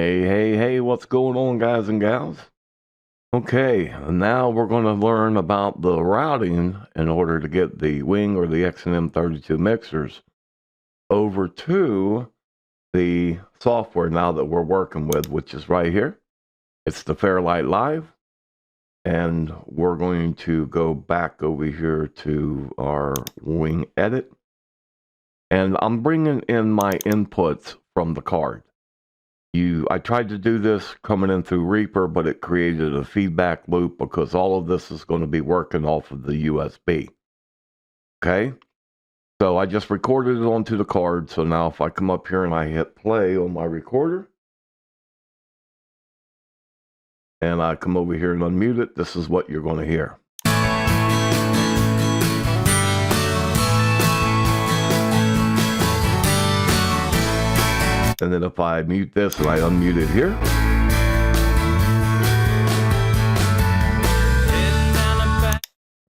Hey, what's going on, guys and gals? Okay, now we're going to learn about the routing in order to get the Wing or the X and M32 mixers over to the software now that we're working with, which is right here. It's the Fairlight Live, and we're going to go back over here to our Wing Edit, and I'm bringing in my inputs from the card. I tried to do this coming in through Reaper, but it created a feedback loop because all of this is going to be working off of the USB. Okay, so I just recorded it onto the card. So now if I come up here and I hit play on my recorder, and I come over here and unmute it, this is what you're going to hear. And then if I mute this and I unmute it here.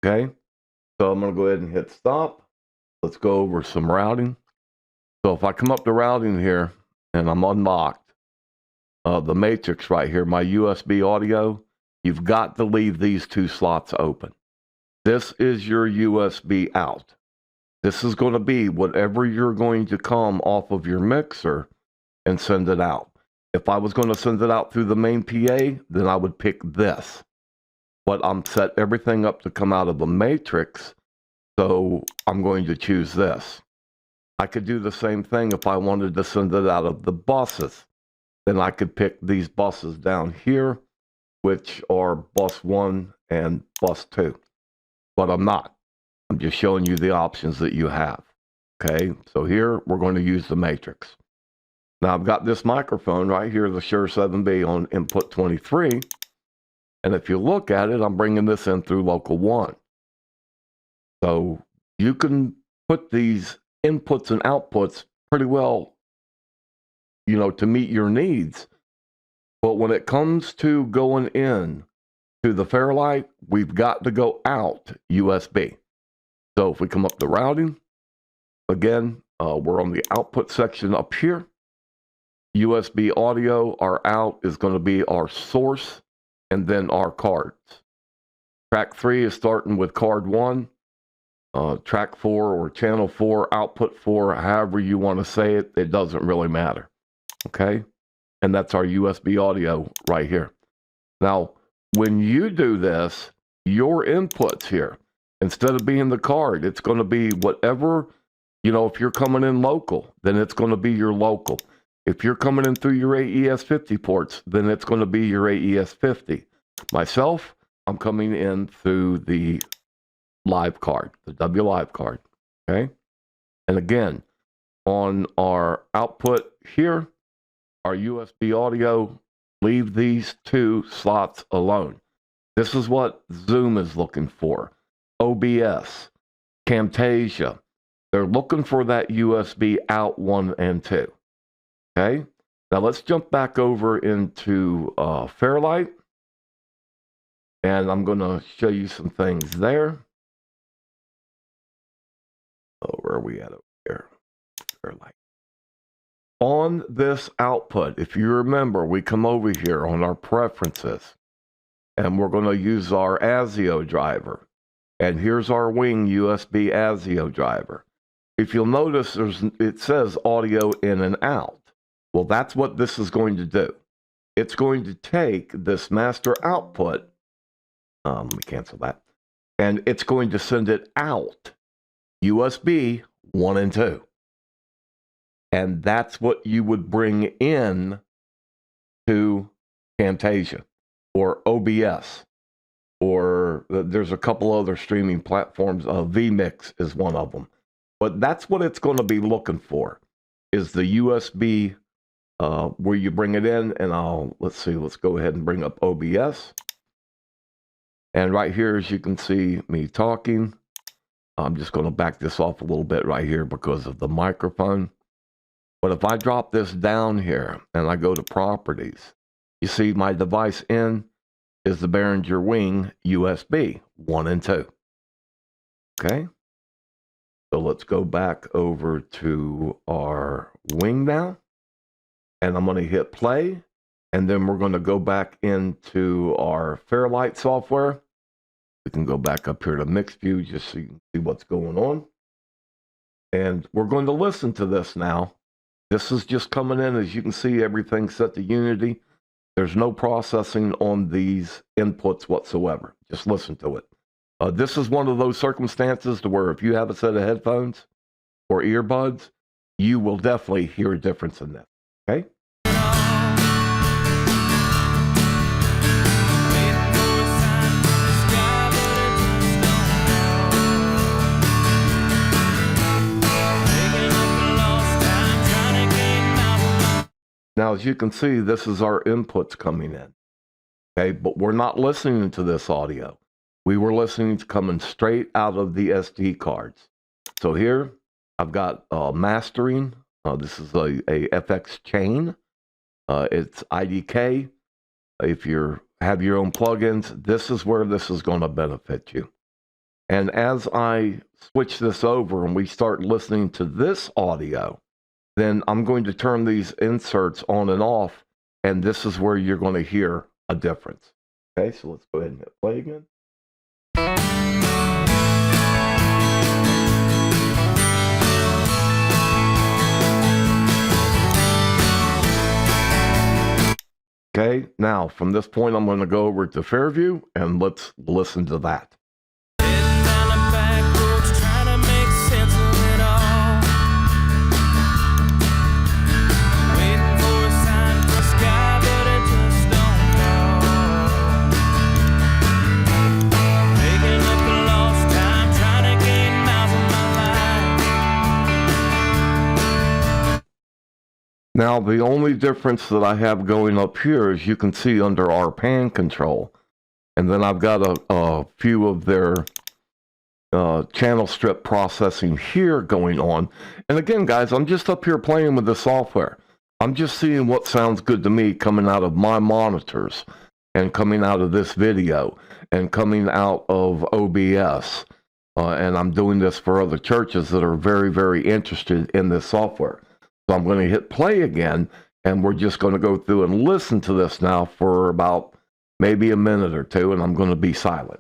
Okay, so I'm going to go ahead and hit stop. Let's go over some routing. So if I come up to routing here and I'm unlocked, the matrix right here, my USB audio, you've got to leave these two slots open. This is your USB out. This is going to be whatever you're going to come off of your mixer and send it out. If I was going to send it out through the main PA, then I would pick this. But I'm set everything up to come out of the matrix, so I'm going to choose this. I could do the same thing if I wanted to send it out of the buses. Then I could pick these buses down here, which are bus 1 and bus 2. But I'm not. I'm just showing you the options that you have. Okay, so here we're going to use the matrix. Now I've got this microphone right here, the Shure 7B on input 23. And if you look at it, I'm bringing this in through local 1. So you can put these inputs and outputs pretty well, to meet your needs. But when it comes to going in to the Fairlight, we've got to go out USB. So if we come up to routing, again, we're on the output section up here. USB audio, our out is going to be our source and then our cards. Track 3 is starting with card 1. Track 4 or channel 4, output 4, however you want to say it, it doesn't really matter. Okay? And that's our USB audio right here. Now, when you do this, your inputs here, instead of being the card, it's going to be whatever, if you're coming in local, then it's going to be your local. If you're coming in through your AES50 ports, then it's going to be your AES50. Myself, I'm coming in through the live card, the W Live card. Okay? And again, on our output here, our USB audio, leave these two slots alone. This is what Zoom is looking for. OBS, Camtasia. They're looking for that USB out 1 and 2. Okay, now let's jump back over into Fairlight, and I'm going to show you some things there. Oh, where are we at over here? Fairlight. On this output, if you remember, we come over here on our preferences, and we're going to use our ASIO driver. And here's our Wing USB ASIO driver. If you'll notice, it says audio in and out. Well, that's what this is going to do. It's going to take this master output, let me cancel that, and it's going to send it out, USB 1 and 2. And that's what you would bring in to Camtasia or OBS, or there's a couple other streaming platforms. vMix is one of them. But that's what it's going to be looking for, is the USB where you bring it in. And let's go ahead and bring up OBS. And right here, as you can see me talking, I'm just going to back this off a little bit right here because of the microphone. But if I drop this down here and I go to properties, you see my device in is the Behringer WING USB 1 and 2. Okay. So let's go back over to our Wing now. And I'm going to hit play, And then we're going to go back into our Fairlight software. We can go back up here to mix view just so you can see what's going on. And we're going to listen to this now. This is just coming in. As you can see, everything's set to Unity. There's no processing on these inputs whatsoever. Just listen to it. This is one of those circumstances to where if you have a set of headphones or earbuds, you will definitely hear a difference in this. Okay? Now, as you can see, this is our inputs coming in. Okay, but we're not listening to this audio. We were listening to coming straight out of the SD cards. So here, I've got mastering. This is a FX chain. It's IDK. If you have your own plugins, this is where this is going to benefit you. And as I switch this over and we start listening to this audio, then I'm going to turn these inserts on and off, and this is where you're going to hear a difference. Okay, so let's go ahead and hit play again. Okay, now from this point, I'm going to go over to Fairview, and let's listen to that. Now, the only difference that I have going up here is you can see under our pan control. And then I've got a few of their channel strip processing here going on. And again, guys, I'm just up here playing with the software. I'm just seeing what sounds good to me coming out of my monitors and coming out of this video and coming out of OBS. And I'm doing this for other churches that are very, very interested in this software. So I'm going to hit play again, and we're just going to go through and listen to this now for about maybe a minute or two, and I'm going to be silent.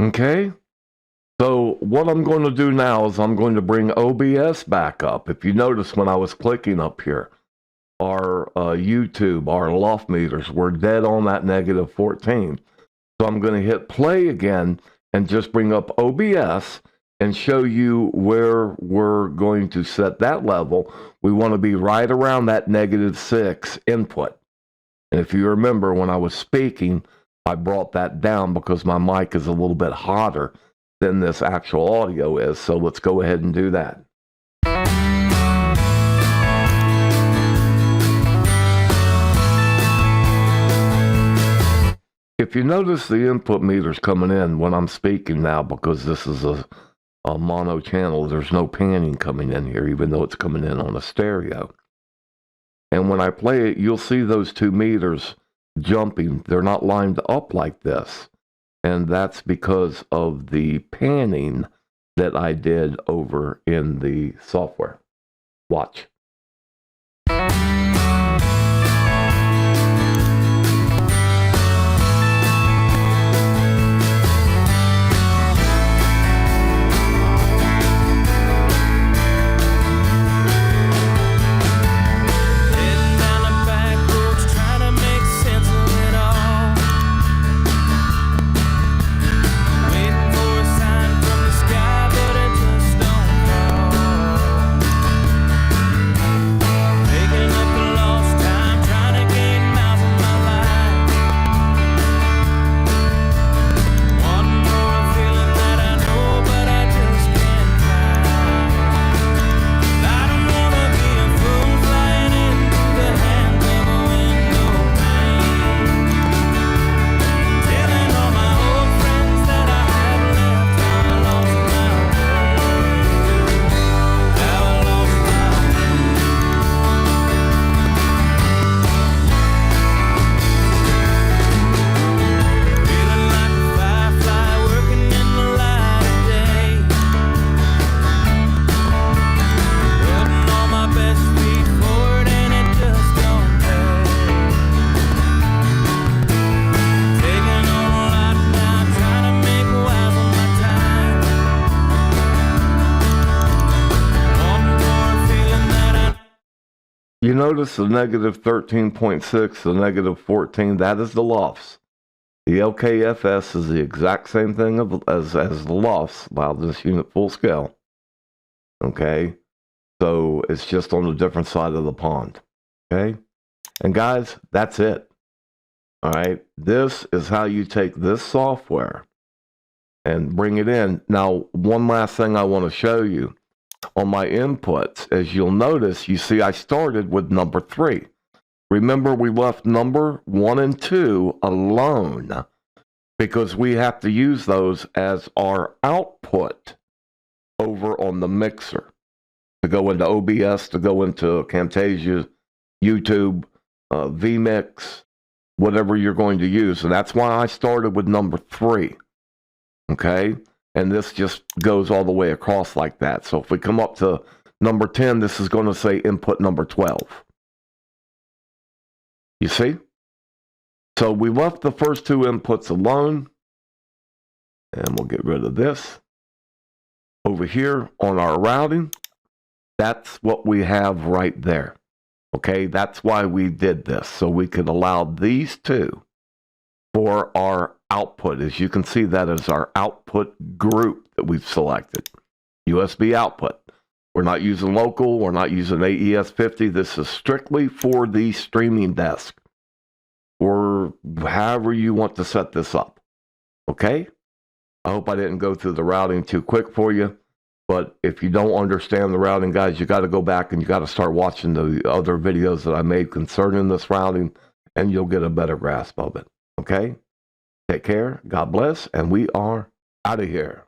Okay, so what I'm going to do now is I'm going to bring OBS back up. If you notice when I was clicking up here, our YouTube, our loft meters were dead on that -14. So I'm going to hit play again, and just bring up OBS and show you where we're going to set that level. We want to be right around that -6 input. And if you remember, when I was speaking, I brought that down because my mic is a little bit hotter than this actual audio is. So let's go ahead and do that. If you notice, the input meter's coming in when I'm speaking now, because this is a mono channel. There's no panning coming in here, even though it's coming in on a stereo. And when I play it, you'll see those 2 meters jumping. They're not lined up like this. And that's because of the panning that I did over in the software. Watch. You notice the -13.6, the -14, that is the LUFS. The LKFS is the exact same thing as the LUFS, loud this unit full scale. Okay? So it's just on a different side of the pond. Okay? And guys, that's it. All right? This is how you take this software and bring it in. Now, one last thing I want to show you. On my inputs, as you'll notice, you see I started with number 3. Remember, we left number 1 and 2 alone because we have to use those as our output over on the mixer to go into OBS, to go into Camtasia, YouTube, vMix, whatever you're going to use. And that's why I started with number 3. Okay? And this just goes all the way across like that. So if we come up to number 10, this is going to say input number 12. You see? So we left the first 2 inputs alone. And we'll get rid of this. Over here on our routing, that's what we have right there. Okay? That's why we did this. So we could allow these 2 for our output. As you can see, that is our output group that we've selected. USB output. We're not using local. We're not using AES50. This is strictly for the streaming desk, or however you want to set this up. Okay? I hope I didn't go through the routing too quick for you, but if you don't understand the routing, guys, you got to go back and you got to start watching the other videos that I made concerning this routing, and you'll get a better grasp of it. Okay? Take care. God bless. And we are out of here.